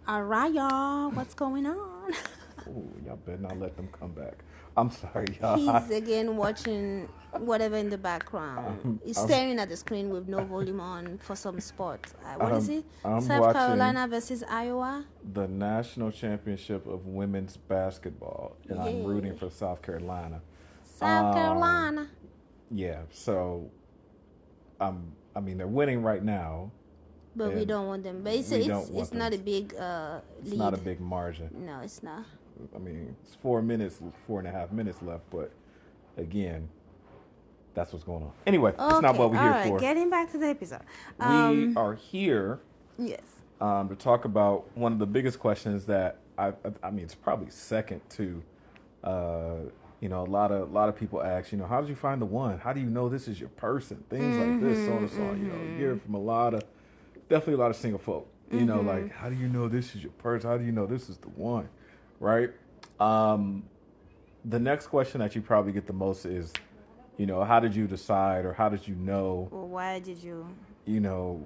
All right, y'all. What's going on? Ooh, y'all better not let them come back. I'm sorry, y'all. He's again watching whatever in the background. I'm, He's I'm, staring at the screen with no volume on for some sport. What is I'm, it? I'm South watching Carolina versus Iowa? the national championship of women's basketball, and I'm rooting Yay. for South Carolina. South Um, Carolina. yeah, so I mean, they're winning right now, But we and don't want them. But it's we it's don't want it's them. not a big It's not a lead. big margin. No, it's not. I mean, it's 4 minutes, 4.5 minutes left, but again, that's what's going on. Anyway, it's not Okay, what we're all here right. for. Getting back to the episode. We are here Yes. to talk about one of the biggest questions that I mean, it's probably second to, uh, a lot of people ask, how did you find the one? How do you know this is your person? Things like this, so on and so on. You hear it from definitely a lot of single folk. Like, how do you know this is your person? How do you know this is the one, right? Um, the next question that you probably get the most is, how did you decide, or how did you know, Well, why did you? you know,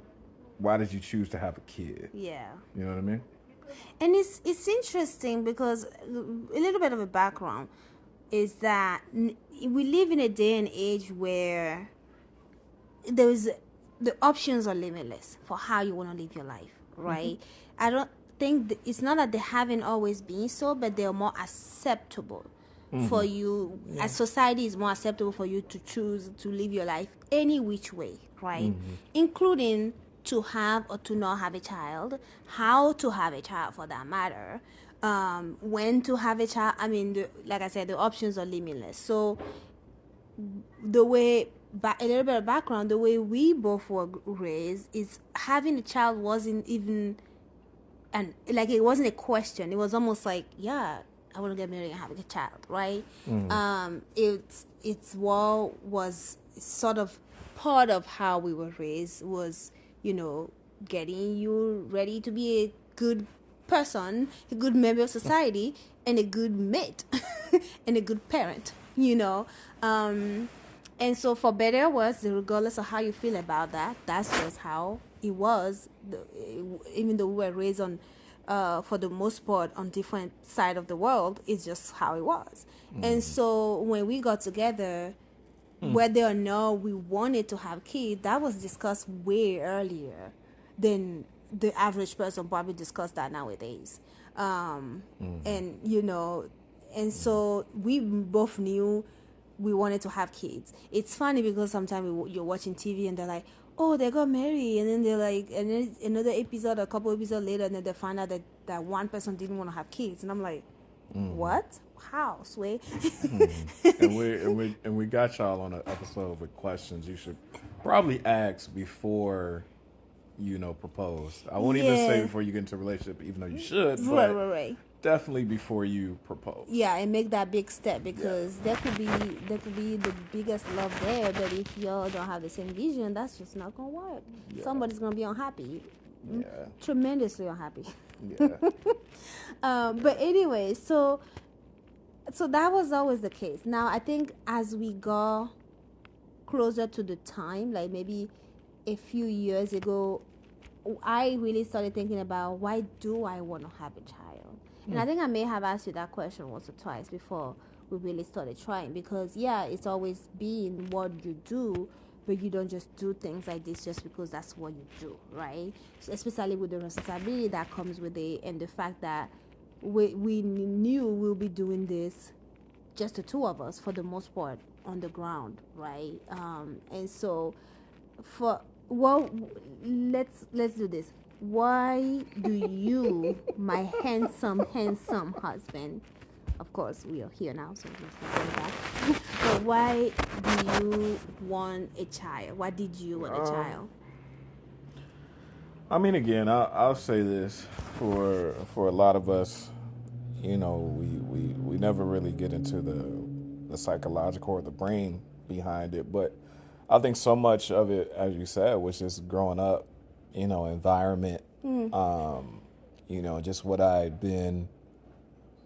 why did you choose to have a kid? Yeah. You know what I mean? And it's interesting because a little bit of a background is that we live in a day and age where there's the options are limitless for how you want to live your life, right? I don't think it's not that they haven't always been so, but they're more acceptable for you. As society is more acceptable for you to choose to live your life any which way, right? Including to have or to not have a child, how to have a child for that matter, when to have a child. I mean, like I said, the options are limitless. So the way, a little bit of background, the way we both were raised is having a child wasn't even, and like it wasn't a question. It was almost like, yeah, I want to get married and have a child, right? It's what was sort of part of how we were raised was, getting you ready to be a good person, a good member of society, and a good mate, and a good parent, and so for better or worse, regardless of how you feel about that, that's just how it was. Even though we were raised on, for the most part, on different side of the world, it's just how it was. And so when we got together, whether or not we wanted to have kids, that was discussed way earlier than the average person probably discuss that nowadays. And and so we both knew we wanted to have kids. It's funny because sometimes you're watching TV and they're like, oh, they got married, and then they're like, and then another episode, a couple episodes later, and then they find out that one person didn't want to have kids, and I'm like, what? How, Sway? And we got y'all on an episode with questions you should probably ask before propose. I won't even say Yeah. before you get into a relationship, even though you should, Right, but right, right. definitely before you propose. Yeah, and make that big step, because there could be the biggest love there, but if y'all don't have the same vision, that's just not gonna work. Yeah. Somebody's gonna be unhappy, Yeah. tremendously unhappy. Yeah. But anyway, so that was always the case. Now I think as we go closer to the time, like maybe a few years ago, I really started thinking about, why do I want to have a child? And I think I may have asked you that question once or twice before we really started trying, because it's always been what you do, but you don't just do things like this just because that's what you do, right? So especially with the responsibility that comes with it, and the fact that we knew we'll be doing this, just the two of us for the most part, on the ground, right? And so for well, let's do this. Why do you, my handsome husband, of course we are here now, so let's not go back, but why do you want a child? Why did you want a child? I mean, again, I'll say this for a lot of us, we never really get into the psychological or the brain behind it, but I think so much of it, as you said, was just growing up, environment, just what I'd been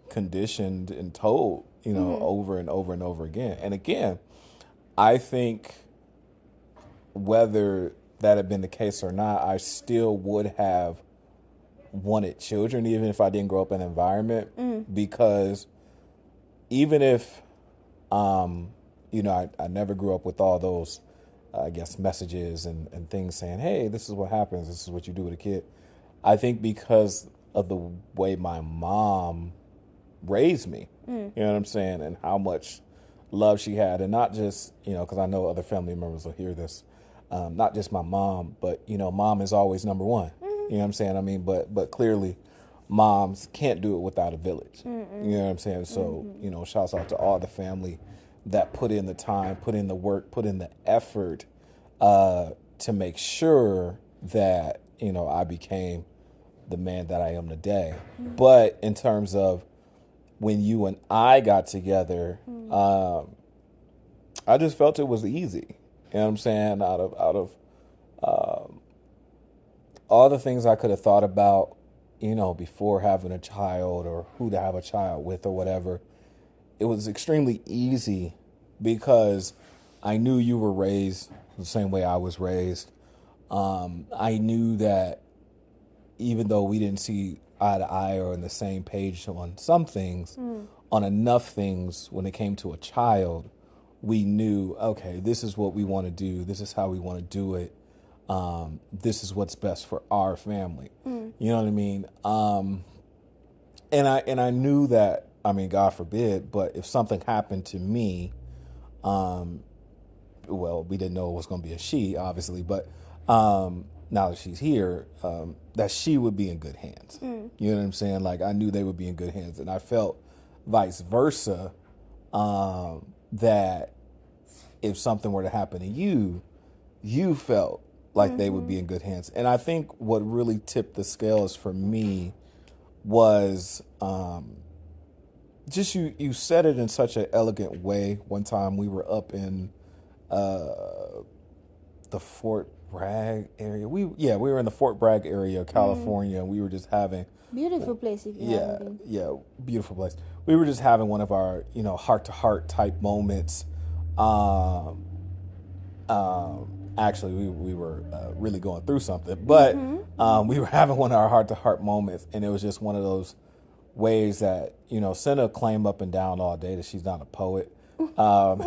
conditioned and told, over and over and over again. And again, I think whether that had been the case or not, I still would have wanted children, even if I didn't grow up in an environment, because even if, I never grew up with all those, I guess, messages and things saying, hey, this is what happens. This is what you do with a kid. I think because of the way my mom raised me, you know what I'm saying, and how much love she had, and not just, because I know other family members will hear this, not just my mom, but, mom is always number one. You know what I'm saying? I mean, but clearly moms can't do it without a village. You know what I'm saying? So, shouts out to all the family that put in the time, put in the work, put in the effort to make sure that, I became the man that I am today. But in terms of when you and I got together, I just felt it was easy. You know what I'm saying? Out of all the things I could have thought about, before having a child or who to have a child with or whatever, it was extremely easy because I knew you were raised the same way I was raised. I knew that even though we didn't see eye to eye or on the same page on some things, on enough things when it came to a child, we knew, okay, this is what we want to do. This is how we want to do it. This is what's best for our family. You know what I mean? And I knew that, I mean, God forbid, but if something happened to me, well, we didn't know it was going to be a she, obviously, but now that she's here, that she would be in good hands. You know what I'm saying? Like, I knew they would be in good hands. And I felt vice versa, that if something were to happen to you, you felt like they would be in good hands. And I think what really tipped the scales for me was just you said it in such an elegant way. One time we were up in the Fort Bragg area. We were in the Fort Bragg area of California, and we were just having Beautiful place if you haven't been. Beautiful place. We were just having one of our heart to heart type moments. Actually, we were really going through something, but we were having one of our heart to heart moments, and it was just one of those ways that Senna claimed up and down all day that she's not a poet.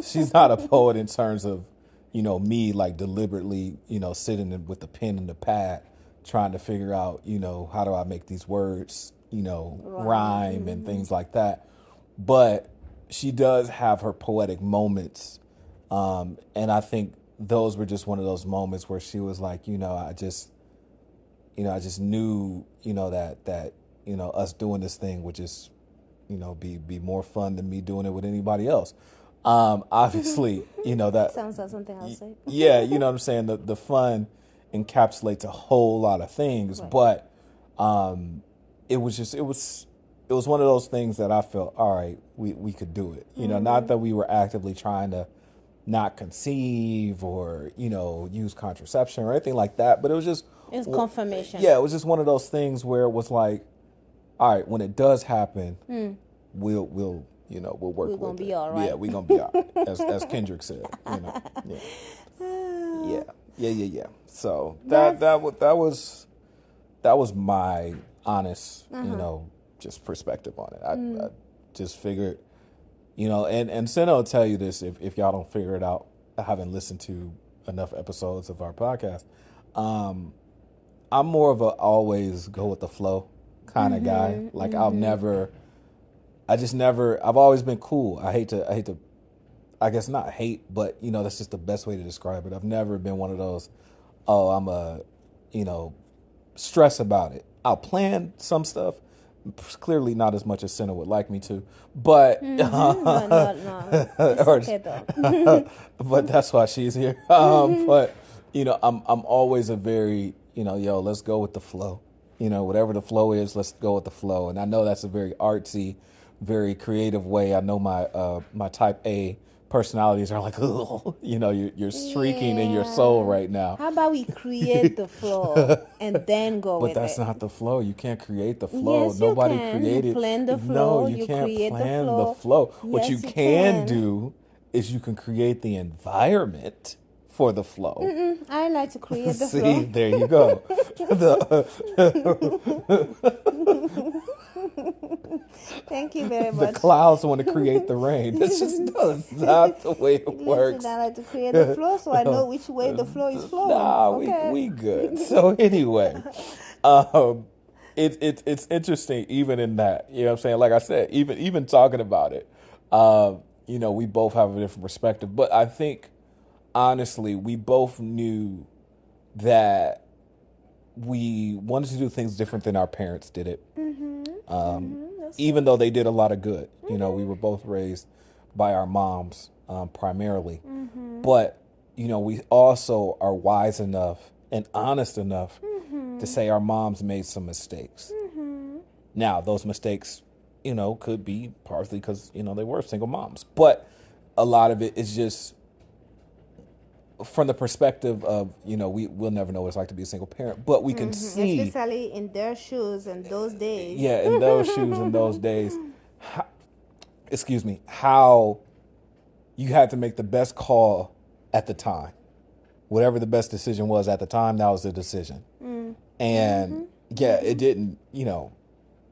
She's not a poet in terms of me like deliberately sitting with the pen and the pad trying to figure out how do I make these words rhyme and things like that. But she does have her poetic moments, and I think those were just one of those moments where she was like, I just knew that us doing this thing would just be more fun than me doing it with anybody else. Obviously, that sounds like something I'll say. Yeah, you know what I'm saying? The fun encapsulates a whole lot of things, right. But it was one of those things that I felt, all right, we could do it. Not that we were actively trying to not conceive or use contraception or anything like that, but it was confirmation. Yeah, it was just one of those things where it was like, all right, when it does happen, we'll work with it. We're gonna be all right. Yeah, we're gonna be all right, as Kendrick said. Yeah. So that was my honest, just perspective on it. I just figured, and Senna will tell you this if y'all don't figure it out. I haven't listened to enough episodes of our podcast. I'm more of a always go with the flow kind of guy. Like I've always been cool. I hate to, I guess not hate, but that's just the best way to describe it. I've never been one of those, I'm stress about it. I'll plan some stuff, clearly not as much as Senna would like me to, but no. It's okay though. But that's why she's here. But I'm always a very let's go with the flow. Whatever the flow is, let's go with the flow. And I know that's a very artsy, very creative way. I know my type A personalities are like, oh, you're streaking in your soul right now. How about we create the flow and then go with it? But that's not the flow. You can't create the flow. Yes, Nobody you can. created. You plan the flow. No, you can't create plan the flow. What Yes, you can do is you can create the environment for the flow. I like to create the See, flow. there you go. Thank you very The much. clouds want to create the rain. That's just that's not the way it Listen, works. I like to create the flow so I know which way the flow is flowing. Nah, Okay. we good. So anyway, um, it's interesting even in that. You know what I'm saying? Like I said, even talking about it, we both have a different perspective. But I think honestly, we both knew that we wanted to do things different than our parents did it. Even though they did a lot of good. We were both raised by our moms primarily. But, we also are wise enough and honest enough to say our moms made some mistakes. Now, those mistakes, could be partly because, they were single moms. But a lot of it is just from the perspective of, we'll never know what it's like to be a single parent, but we can see, especially in their shoes and those days. yeah, in those shoes in those days, how you had to make the best call at the time. Whatever the best decision was at the time, that was the decision. And it didn't,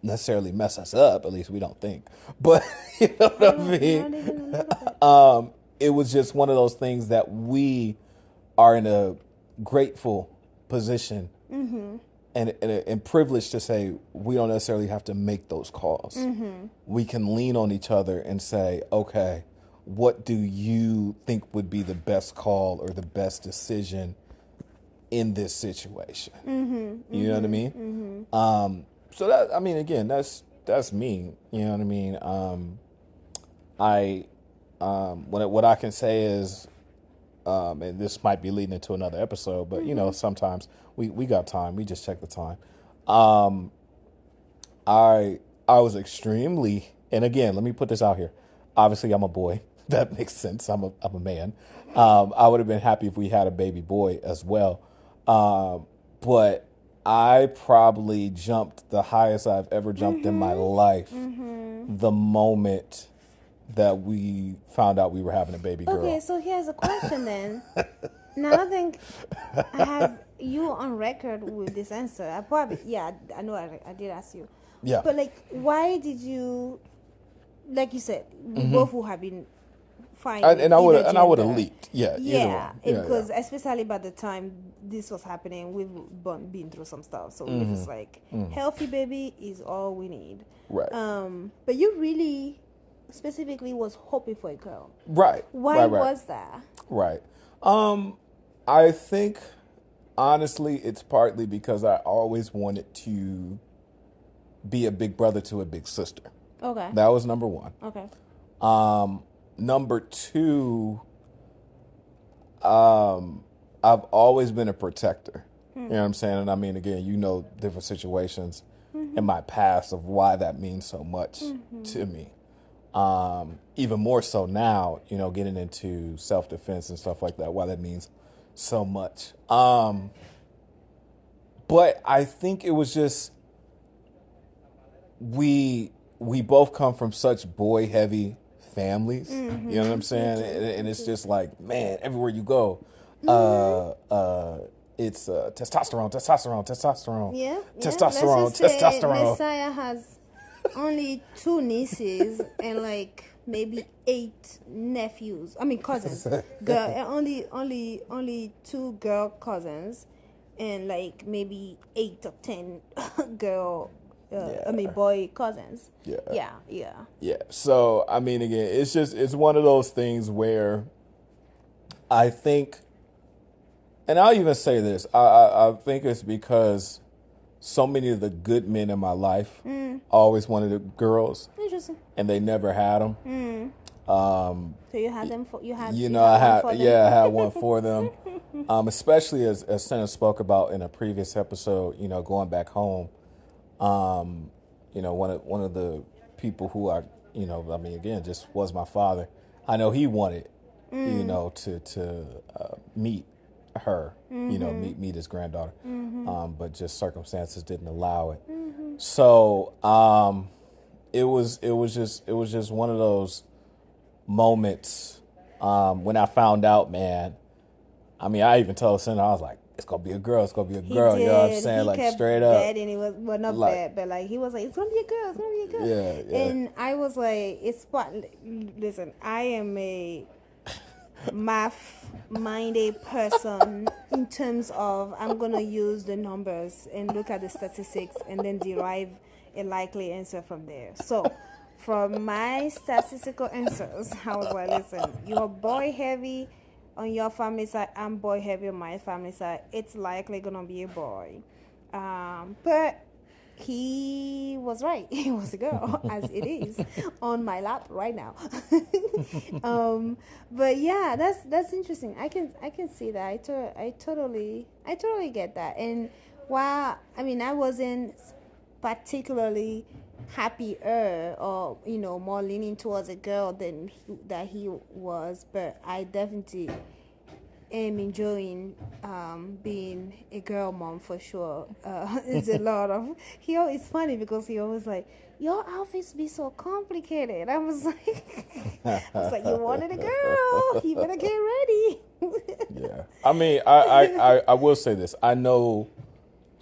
necessarily mess us up. At least we don't think. But you know what I mean? It was just one of those things that we are in a grateful position and privileged to say we don't necessarily have to make those calls. We can lean on each other and say, okay, what do you think would be the best call or the best decision in this situation? You know what I mean? So that, again, that's me. You know what I mean? What I can say is, and this might be leading into another episode, but sometimes we got time. We just check the time. I was extremely, and again, let me put this out here. Obviously, I'm a boy. That makes sense. I'm a man. I would have been happy if we had a baby boy as well. But I probably jumped the highest I've ever jumped in my life the moment that we found out we were having a baby girl. Okay, so here's a question then. Now I think I have you on record with this answer. I know I did ask you. Yeah. But why did you, like you said, we both would have been fine. And I would have leaped. Yeah. Yeah, because especially by the time this was happening, we've been through some stuff. So we're just healthy baby is all we need. Right. But you really specifically was hoping for a girl. Right. Why was that? Right. I think honestly it's partly because I always wanted to be a big brother to a big sister. Okay. That was number one. Okay. Number two, I've always been a protector. You know what I'm saying? And again, different situations in my past of why that means so much to me. Even more so now, getting into self-defense and stuff like that, why that means so much. But I think it was just, we both come from such boy-heavy families. You know what I'm saying? And it's just like, man, everywhere you go, it's testosterone. Yeah. Testosterone. Messiah has only 2 nieces and maybe 8 nephews. Cousins. only 2 girl cousins, and maybe 8 or 10 girl. Boy cousins. Yeah. So again, it's one of those things where I think, and I'll even say this, I think it's because so many of the good men in my life always wanted girls. Interesting. And they never had them. So you had them for I had one for them. Especially as Senna spoke about in a previous episode, going back home. One of the people who again, just was my father. I know he wanted, to meet her, meet his granddaughter. But just circumstances didn't allow it. So, it was just one of those moments, when I found out, man, I mean, I even told Cinder, I was like, it's gonna be a girl. It's gonna be a He girl. You know what I'm did. saying? He Like kept straight up. betting. It was well, not Like bet, but like he was like, "It's gonna be a girl. It's gonna be a girl." yeah, yeah. And I was like, "It's what? Listen, I am a math-minded person in terms of I'm gonna use the numbers and look at the statistics and then derive a likely answer from there." So, from my statistical answers, I was like, "Listen, you're boy heavy." On your family side, I'm boy heavy on my family side. It's likely gonna be a boy, but he was right. It was a girl, as it is on my lap right now. um, but yeah, that's interesting. I can see that. I totally get that. And while I mean, I wasn't particularly happier or more leaning towards a girl than that he was, but I definitely am enjoying being a girl mom for sure. It's a lot of it's funny because he always like, your outfits be so complicated. I was like you wanted a girl, you better get ready. Yeah. I mean, I will say this. I know,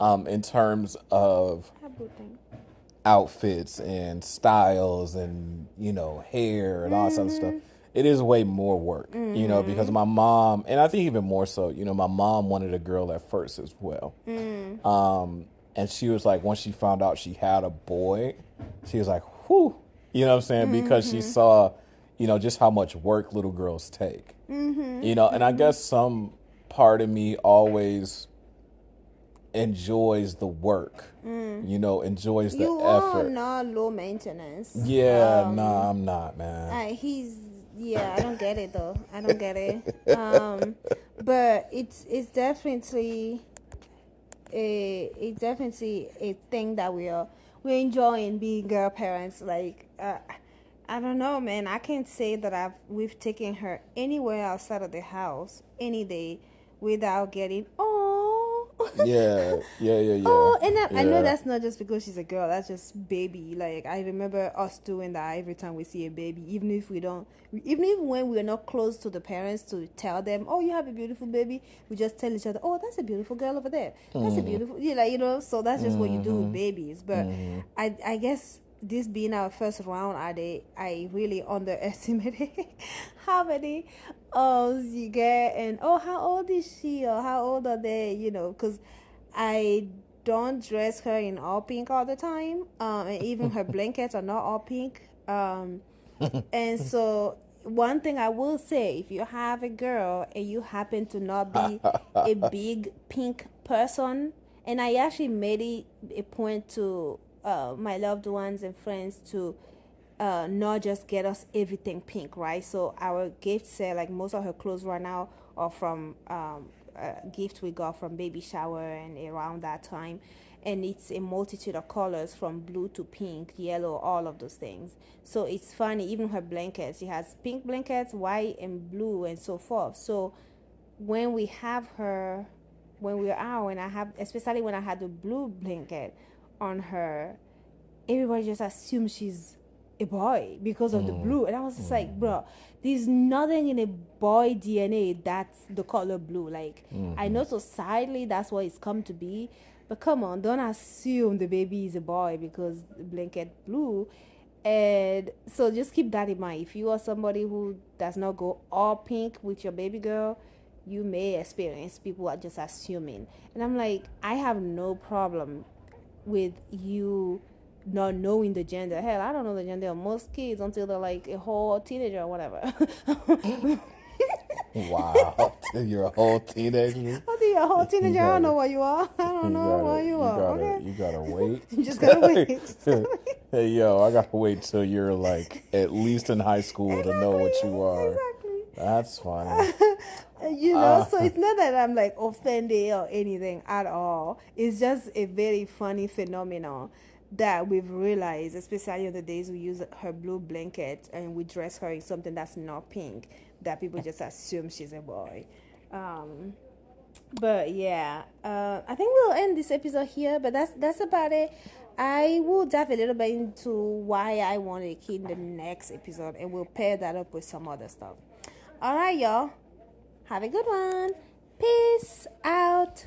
in terms of outfits and styles and hair and all that sort of stuff, it is way more work. Because my mom, and I think even more so, my mom wanted a girl at first as well. And she was like, once she found out she had a boy, she was like, whew, you know what I'm saying, because she saw just how much work little girls take. And I guess some part of me always enjoys the work, enjoys the You effort. are not low maintenance. Yeah, nah, I'm not, man. I don't get it though. I don't get it. But it's definitely a thing that we're enjoying being girl parents. Like I don't know, man. I can't say that we've taken her anywhere outside of the house any day without getting Yeah, yeah, yeah, yeah. Oh, and I know Yeah. that's not just because she's a girl. That's just baby. Like I remember us doing that every time we see a baby, even if we don't, even if when we're not close to the parents to tell them, "Oh, you have a beautiful baby," we just tell each other, "Oh, that's a beautiful girl over there. That's a beautiful," So that's just what you do with babies. But I guess this being our first round, I really underestimated how many you get, and how old is she, or how old are they? Because I don't dress her in all pink all the time, and even her blankets are not all pink. And so one thing I will say, if you have a girl and you happen to not be a big pink person, and I actually made it a point to my loved ones and friends to not just get us everything pink, right? So our gift set, like most of her clothes right now, are from gift we got from baby shower and around that time, and it's a multitude of colors from blue to pink, yellow, all of those things. So it's funny, even her blankets, she has pink blankets, white and blue, and so forth. So when we have her, when we're out, and I have, especially when I had the blue blanket on her, everybody just assumes she's a boy because of the blue. And I was just like, bro, there's nothing in a boy DNA that's the color blue. Like, I know societally that's what it's come to be, but come on, don't assume the baby is a boy because the blanket blue. And so just keep that in mind. If you are somebody who does not go all pink with your baby girl, you may experience people are just assuming. And I'm like, I have no problem with you not knowing the gender. Hell, I don't know the gender of most kids until they're like a whole teenager or whatever. Wow, you're a whole teenager. Until you're a whole teenager, I don't know what you are. I don't know what you are. Okay, You gotta wait. you just gotta wait. Hey, yo, I gotta wait till you're like at least in high school to know what you are. Exactly. That's funny. So it's not that I'm like offended or anything at all. It's just a very funny phenomenon that we've realized, especially on the days we use her blue blanket and we dress her in something that's not pink, that people just assume she's a boy. But yeah, I think we'll end this episode here. But that's about it. I will dive a little bit into why I wanted a kid in the next episode, and we'll pair that up with some other stuff. All right, y'all. Have a good one. Peace out.